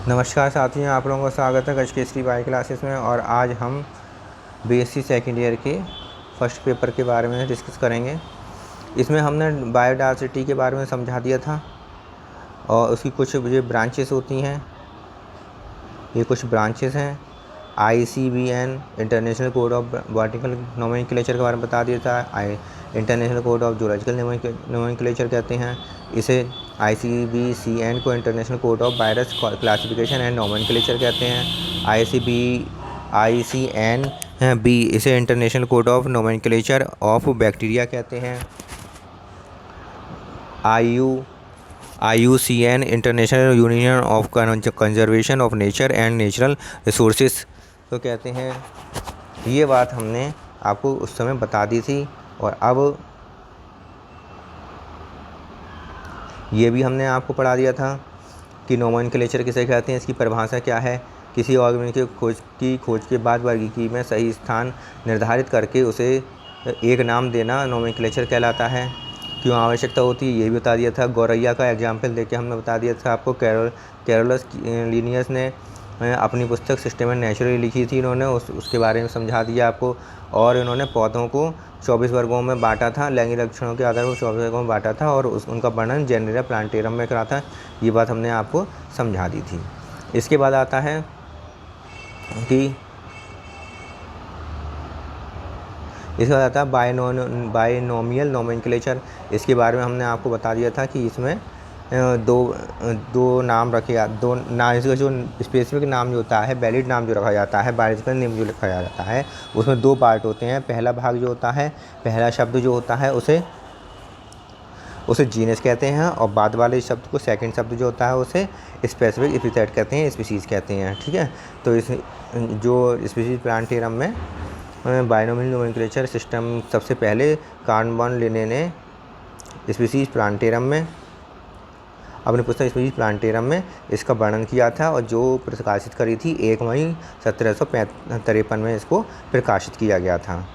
नमस्कार साथियों, आप लोगों का स्वागत है कच केसरी बायो क्लासेस में। और आज हम बीएससी सेकेंड ईयर के फर्स्ट पेपर के बारे में डिस्कस करेंगे। इसमें हमने बायोडायवर्सिटी के बारे में समझा दिया था और उसकी कुछ ये ब्रांचेस होती हैं। ये कुछ ब्रांचेस हैं। ICBN international code of botanical nomenclature के बारे में बता दिया था। International code of zoological nomenclature कहते हैं इसे। ICBCN को international code of virus classification and nomenclature कहते हैं। ICN-B इसे international code of nomenclature of bacteria कहते हैं। IUCN international union of conservation of nature and natural resources तो कहते हैं। ये बात हमने आपको उस समय बता दी थी। और अब ये भी हमने आपको पढ़ा दिया था कि नोमेनक्लेचर किसे कहते हैं, इसकी परिभाषा क्या है। किसी ऑर्गेनिज्म की खोज के बाद वर्गीकरण में सही स्थान निर्धारित करके उसे एक नाम देना नोमेनक्लेचर कहलाता है। क्यों आवश्यकता होती है ये भी बता दिया था। गौरैया का एग्जाम्पल देके हमने बता दिया था आपको। कैरोलस लिनियस ने अपनी पुस्तक सिस्टम एंड नेचुरली लिखी थी। इन्होंने उसके बारे में समझा दिया आपको। और इन्होंने पौधों को 24 वर्गों में बांटा था। लैंगिक लक्षणों के आधार पर 24 वर्गों में बांटा था और उनका वर्णन जेनेरा प्लांटेरम में करा था। ये बात हमने आपको समझा दी थी। इसके बाद आता है बायनोमियल नोमेनक्लेचर। इसके बारे में हमने आपको बता दिया था कि इसमें दो नाम रखे, दो नाम, इसका जो स्पेसिफिक नाम जो होता है, वैलिड नाम जो रखा जाता है, बायोलॉजिकल नेम जो लिखा जाता है, उसमें दो पार्ट होते हैं। पहला भाग जो होता है, पहला शब्द जो होता है उसे जीनस कहते हैं और बाद वाले शब्द को, सेकंड शब्द जो होता है उसे स्पेसिफिक एपिथेट कहते हैं, स्पीसीज कहते हैं। ठीक है। तो इस जो स्पीसीज प्लांटेरम में बायनोमियल नोमेनक्लेचर सिस्टम सबसे पहले कार्बन लिने ने स्पीसीज प्लांटेरम में अपनी पुस्तक स्पीसीज प्लांटेरम में इसका वर्णन किया था और जो प्रकाशित करी थी 1 मई 1753 में इसको प्रकाशित किया गया था।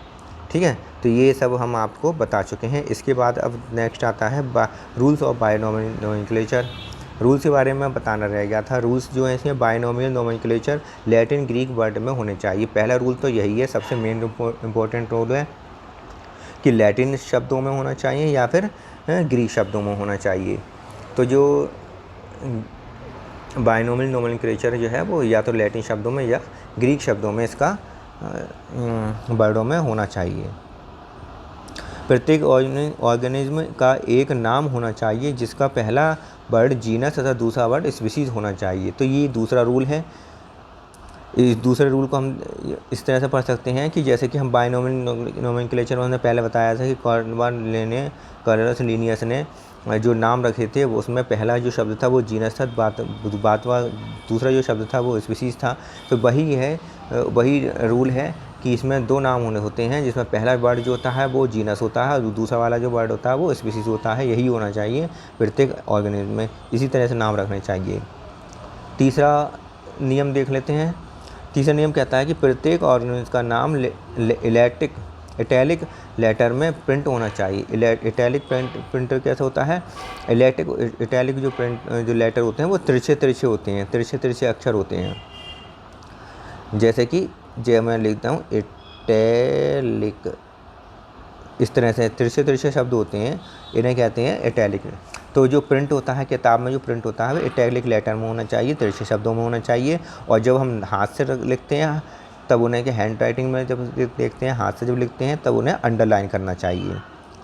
ठीक है। तो ये सब हम आपको बता चुके हैं। इसके बाद अब नेक्स्ट आता है rules of binomial nomenclature. Rules के बारे में बताना रह गया था। रूल्स जो है इसमें binomial nomenclature Latin Greek word में होने चाहिए। पहला रूल तो यही है, सबसे मेन इम्पोर्टेंट रूल है कि लैटिन शब्दों में होना चाहिए या फिर ग्रीक शब्दों में होना चाहिए। तो जो बायनोमियल नोमेनक्लेचर जो है वो या तो लैटिन शब्दों में या ग्रीक शब्दों में इसका वर्डों में होना चाहिए। प्रत्येक ऑर्गेनिज्म का एक नाम होना चाहिए जिसका पहला वर्ड जीनस तथा दूसरा वर्ड स्पीसीज होना चाहिए। तो ये दूसरा रूल है। इस दूसरे रूल को हम इस तरह से पढ़ सकते हैं कि जैसे कि हम बायनोमियल नोमेनक्लेचर में पहले बताया था कि कैरोलस लिनियस ने जो नाम रखे थे वो उसमें पहला जो शब्द था वो जीनस था, दूसरा जो शब्द था वो स्पीसीज था। तो वही रूल है कि इसमें दो नाम होते हैं जिसमें पहला वर्ड जो होता है वो जीनस होता है और दूसरा वाला जो वर्ड होता है वो स्पीसीज होता है। यही होना चाहिए प्रत्येक ऑर्गेनिज्म में, इसी तरह से नाम रखने चाहिए। तीसरा नियम देख लेते हैं। तीसरा नियम कहता है कि प्रत्येक ऑर्गेनिज्म का नाम इटैलिक लेटर में प्रिंट होना चाहिए। इटैलिक प्रिंटर कैसा होता है? इटैलिक जो लेटर होते हैं वो तिरछे होते हैं, तिरछे अक्षर होते हैं। जैसे कि जो मैं लिखता हूँ इटैलिक, इस तरह से तिरछे शब्द होते हैं, इन्हें कहते हैं इटैलिक। तो जो प्रिंट होता है किताब में, जो प्रिंट होता है वो इटैलिक लेटर में होना चाहिए, तिरछे शब्दों में होना चाहिए। और जब हम हाथ से लिखते हैं तब उन्हें हैंड राइटिंग में जब देखते हैं, हाथ से जब लिखते हैं तब उन्हें अंडरलाइन करना चाहिए।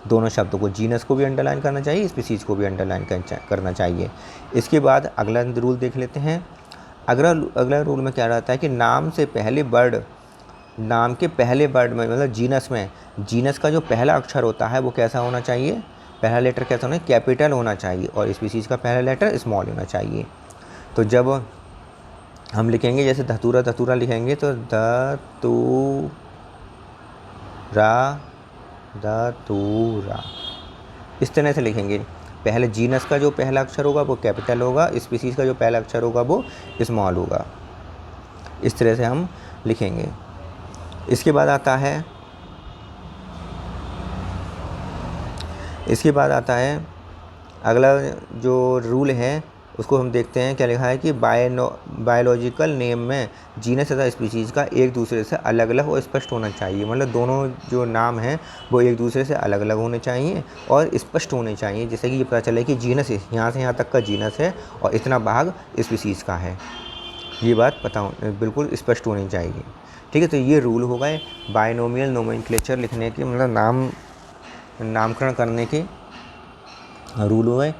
दोनों शब्दों को, जीनस को भी अंडरलाइन करना चाहिए, स्पीसीज को भी अंडरलाइन करना चाहिए। इसके बाद अगला रूल देख लेते हैं। अगला रूल में क्या रहता है कि नाम के पहले वर्ड में, मतलब जीनस का जो पहला अक्षर होता है वो कैसा होना चाहिए? पहला लेटर कैसा होना है? कैपिटल होना चाहिए और स्पीसीज का पहला लेटर स्मॉल होना चाहिए। तो जब हम लिखेंगे जैसे धतूरा लिखेंगे तो धतूरा इस तरह से लिखेंगे। पहले जीनस का जो पहला अक्षर होगा वो कैपिटल होगा, स्पीसीज का जो पहला अक्षर होगा वो स्मॉल होगा। इस तरह से हम लिखेंगे। इसके बाद आता है अगला जो रूल है उसको हम देखते हैं क्या लिखा है कि बायोलॉजिकल नेम में जीनस तथा स्पीशीज़ का एक दूसरे से अलग अलग और स्पष्ट होना चाहिए। मतलब दोनों जो नाम हैं वो एक दूसरे से अलग अलग होने चाहिए और स्पष्ट होने चाहिए, जैसे कि ये पता चले कि जीनस यहाँ से यहाँ तक का जीनस है और इतना भाग स्पीशीज़ का है। ये बात बिल्कुल स्पष्ट होनी चाहिए। ठीक है, तो ये रूल हो गए बायनोमियल नोमेनक्लेचर लिखने के, मतलब नामकरण करने के रूल हो गए।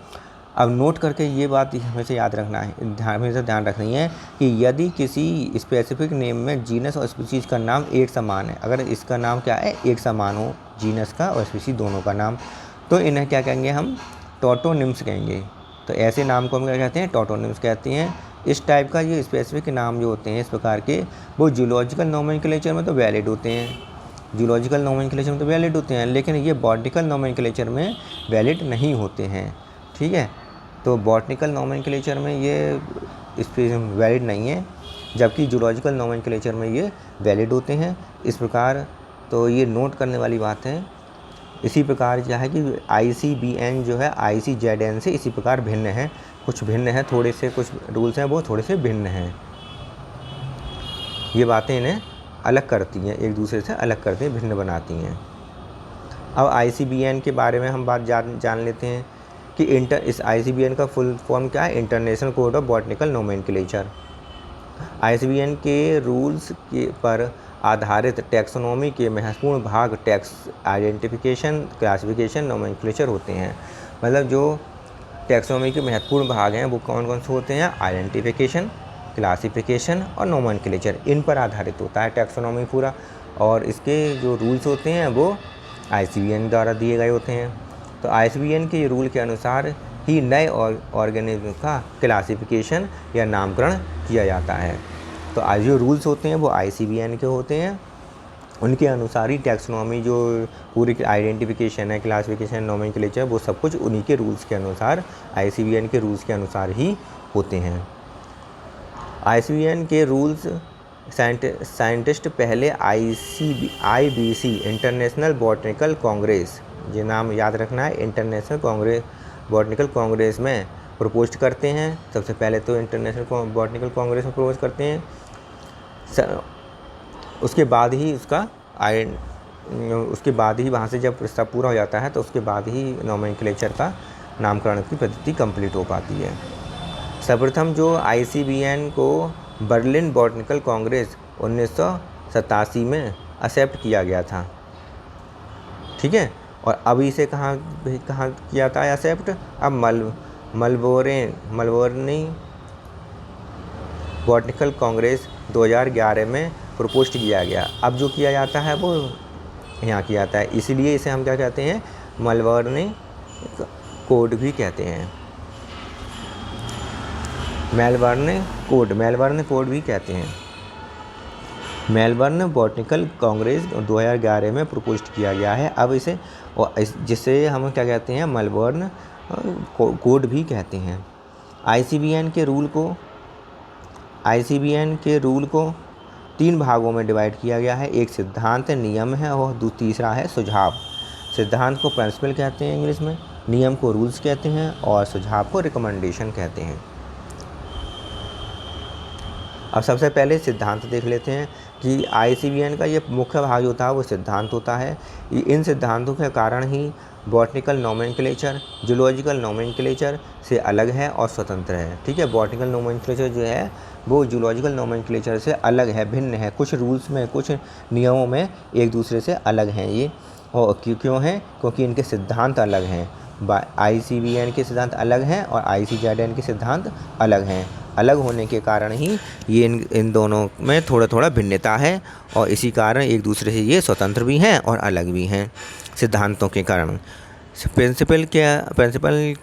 अब नोट करके ये बात हमेशा याद रखना है, हमेशा ध्यान रखनी है कि यदि किसी स्पेसिफिक नेम में जीनस और स्पीशीज़ का नाम एक समान है, अगर इसका नाम क्या है एक समान हो, जीनस का और स्पीशीज़ दोनों का नाम, तो इन्हें क्या कहेंगे हम टोटोनिम्स कहेंगे। तो ऐसे नाम को हम क्या कहते हैं टोटोनिम्स कहते हैं। इस टाइप का ये स्पेसिफिक नाम जो होते हैं इस प्रकार के, वो जूलॉजिकल नोमेनक्लेचर में तो वैलिड होते हैं, जूलॉजिकल नोमेनक्लेचर में तो वैलिड होते हैं, लेकिन ये बॉटनिकल नोमेनक्लेचर में वैलिड नहीं होते हैं। ठीक है, तो बॉटनिकल नोमेनक्लेचर में ये वैलिड नहीं है, जबकि जूलॉजिकल नोमेनक्लेचर में ये वैलिड होते हैं। इस प्रकार तो ये नोट करने वाली बात है। इसी प्रकार क्या है कि ICBN जो है ICZN से इसी प्रकार भिन्न है, कुछ भिन्न है, थोड़े से कुछ रूल्स हैं वो थोड़े से भिन्न हैं। ये बातें इन्हें अलग करती हैं, एक दूसरे से अलग करती हैं, भिन्न बनाती हैं। अब ICBN के बारे में हम बात जान लेते हैं कि इस ICBN का फुल फॉर्म क्या है, international code of botanical nomenclature. ICBN के रूल्स पर आधारित टैक्सोनॉमी के महत्वपूर्ण भाग टैक्स आइडेंटिफिकेशन, क्लासिफिकेशन, नोमेनक्लेचर होते हैं। मतलब जो टैक्सोनॉमी के महत्वपूर्ण भाग हैं वो कौन कौन से होते हैं, आइडेंटिफिकेशन, क्लासिफिकेशन और नोमेनक्लेचर, इन पर आधारित होता है टैक्सोनॉमी पूरा। और इसके जो रूल्स होते हैं वो ICBN द्वारा दिए गए होते हैं। तो ICBN के रूल के अनुसार ही नए ऑर्गेनिज्म का क्लासिफिकेशन या नामकरण किया जाता है। तो जो रूल्स होते हैं वो ICBN के होते हैं, उनके अनुसार ही टैक्सोनॉमी जो पूरी आइडेंटिफिकेशन है, क्लासिफिकेशन, नोमेनक्लेचर, वो सब कुछ उन्हीं के रूल्स के अनुसार, ICBN के रूल्स के अनुसार ही होते हैं। ICBN के रूल्स साइंटिस्ट पहले IBC इंटरनेशनल बॉटनिकल कांग्रेस, ये नाम याद रखना है, इंटरनेशनल कांग्रेस बॉटनिकल कांग्रेस में प्रपोज करते हैं। सबसे पहले तो इंटरनेशनल बॉटनिकल कांग्रेस में प्रपोज करते हैं, उसके बाद ही उसके बाद ही वहाँ से जब प्रस्ताव पूरा हो जाता है तो उसके बाद ही नोमेनक्लेचर का नामकरण की पद्धति कंप्लीट हो पाती है। सर्वप्रथम जो ICBN को बर्लिन बॉटनिकल कांग्रेस 1987 में एक्सेप्ट किया गया था। ठीक है, और अब इसे कहाँ किया था एक्सेप्ट, अब मेलबोर्न बॉटनिकल कांग्रेस 2011 में प्रपोज किया गया। अब जो किया जाता है वो यहाँ किया जाता है, इसलिए इसे हम क्या कहते हैं, मेलबोर्न कोड भी कहते हैं, मेलबोर्न कोड भी कहते हैं। मेलबर्न बॉटनिकल कांग्रेस 2011 में प्रपोज किया गया है। अब इसे जिसे हम क्या कहते हैं, मेलबोर्न कोड भी कहते हैं। ICBN के रूल को 3 भागों में डिवाइड किया गया है, एक सिद्धांत नियम है और तीसरा है सुझाव। सिद्धांत को प्रिंसिपल कहते हैं इंग्लिश में, नियम को रूल्स कहते हैं और सुझाव को रिकमेंडेशन कहते हैं। अब सबसे पहले सिद्धांत देख लेते हैं कि ICBN का ये मुख्य भाग होता है वो सिद्धांत होता है। इन सिद्धांतों के कारण ही बॉटनिकल नोमेनक्लेचर जूलॉजिकल नोमेनक्लेचर से अलग है और स्वतंत्र है। ठीक है, बॉटनिकल नोमेनक्लेचर जो है वो जूलॉजिकल नोमेनक्लेचर से अलग है, भिन्न है, कुछ रूल्स में, कुछ नियमों में एक दूसरे से अलग हैं ये। और क्यों हैं, क्योंकि इनके सिद्धांत अलग हैं। ICBN के सिद्धांत अलग हैं और ICZN के सिद्धांत अलग हैं। अलग होने के कारण ही ये इन दोनों में थोड़ा भिन्नता है और इसी कारण एक दूसरे से ये स्वतंत्र भी हैं और अलग भी हैं सिद्धांतों के कारण। प्रिंसिपल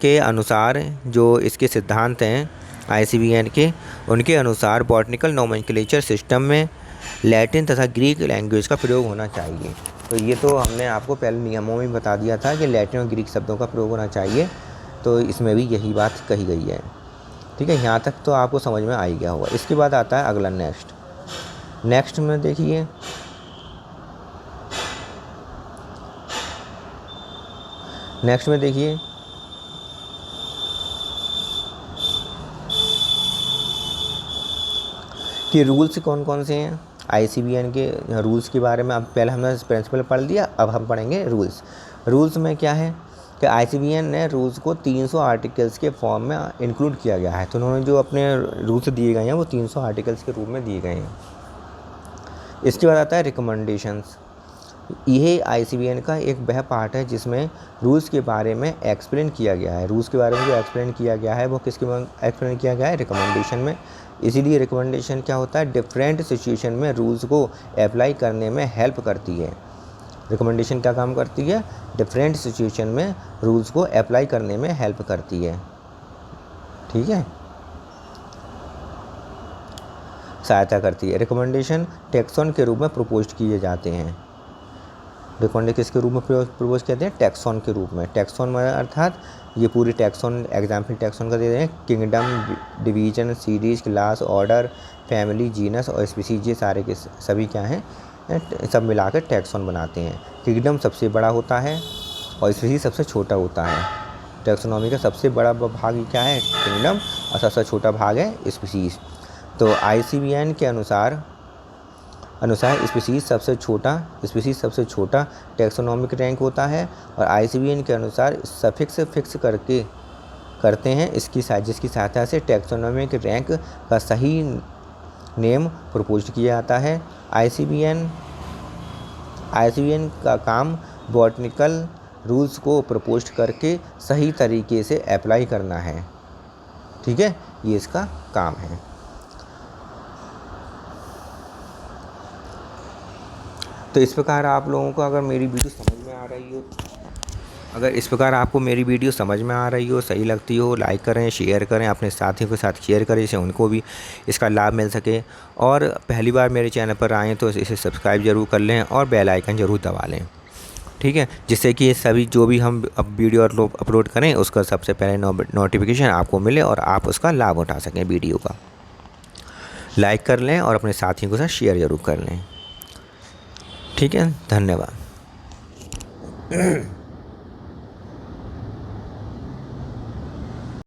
के अनुसार जो इसके सिद्धांत हैं ICBN के, उनके अनुसार बॉटनिकल नोमेनक्लेचर सिस्टम में लैटिन तथा ग्रीक लैंग्वेज का प्रयोग होना चाहिए। तो ये तो हमने आपको पहले नियमों में बता दिया था कि लैटिन और ग्रीक शब्दों का प्रयोग होना चाहिए, तो इसमें भी यही बात कही गई है। ठीक है, यहाँ तक तो आपको समझ में आ ही गया होगा। इसके बाद आता है अगला नेक्स्ट में देखिए, कि रूल्स कौन कौन से हैं ICBN के रूल्स के बारे में। अब पहले हमने प्रिंसिपल पढ़ लिया, अब हम पढ़ेंगे रूल्स। रूल्स में क्या है कि ICBN ने रूल्स को 300 आर्टिकल्स के फॉर्म में इंक्लूड किया गया है। तो उन्होंने जो अपने रूल्स दिए गए हैं वो 300 आर्टिकल्स के रूप में दिए गए हैं। इसके बाद आता है रिकमेंडेशंस। यह ICBN का एक वह पार्ट है जिसमें रूल्स के बारे में एक्सप्लेन किया गया है। रूल्स के बारे में जो एक्सप्लेन किया गया है वो किसके में एक्सप्लेन किया गया है, रिकमेंडेशन में। इसीलिए रिकमेंडेशन क्या होता है, डिफरेंट सिचुएशन में रूल्स को अप्लाई करने में हेल्प करती है। रिकमेंडेशन क्या काम करती है, डिफरेंट सिचुएशन में रूल्स को अप्लाई करने में हेल्प करती है। ठीक है, सहायता करती है। रिकमेंडेशन टैक्सॉन के रूप में प्रपोज किए जाते हैं। रिकमेंडेशन किसके रूप में प्रपोज कहते हैं, टैक्सॉन के रूप में। टैक्सॉन में अर्थात ये पूरी टैक्सॉन, एग्जाम्पल टैक्सॉन का देते हैं, kingdom, division, series, class, order, family, genus और स्पीसीज, ये सारे के सभी क्या हैं, सब मिलाकर टैक्सॉन बनाते हैं। किंगडम सबसे बड़ा होता है और स्पीसीज सबसे छोटा होता है। टैक्सोनॉमी का सबसे बड़ा भाग क्या है, किंगडम, और सबसे छोटा भाग है स्पीसीज। तो ICBN के अनुसार स्पीसीज सबसे छोटा टैक्सोनॉमिक रैंक होता है, और ICBN के अनुसार सफिक्स फिक्स करते हैं जिसकी सहायता से टैक्सोनॉमिक रैंक का सही नेम प्रपोज किया जाता है। ICBN का काम बॉटनिकल रूल्स को प्रपोज करके सही तरीके से अप्लाई करना है। ठीक है, ये इसका काम है। तो इस प्रकार आप लोगों को अगर मेरी वीडियो समझ में आ रही हो, आपको मेरी वीडियो समझ में आ रही हो, सही लगती हो, लाइक करें, शेयर करें, अपने साथियों के साथ शेयर करें जिससे उनको भी इसका लाभ मिल सके। और पहली बार मेरे चैनल पर आएँ तो इसे सब्सक्राइब ज़रूर कर लें और बेल आइकन ज़रूर दबा लें। ठीक है, जिससे कि सभी जो भी हम अब वीडियो अपलोड करें उसका सबसे पहले नोटिफिकेशन आपको मिले और आप उसका लाभ उठा सकें। वीडियो का लाइक कर लें और अपने साथियों के साथ शेयर ज़रूर कर लें। ठीक है, धन्यवाद।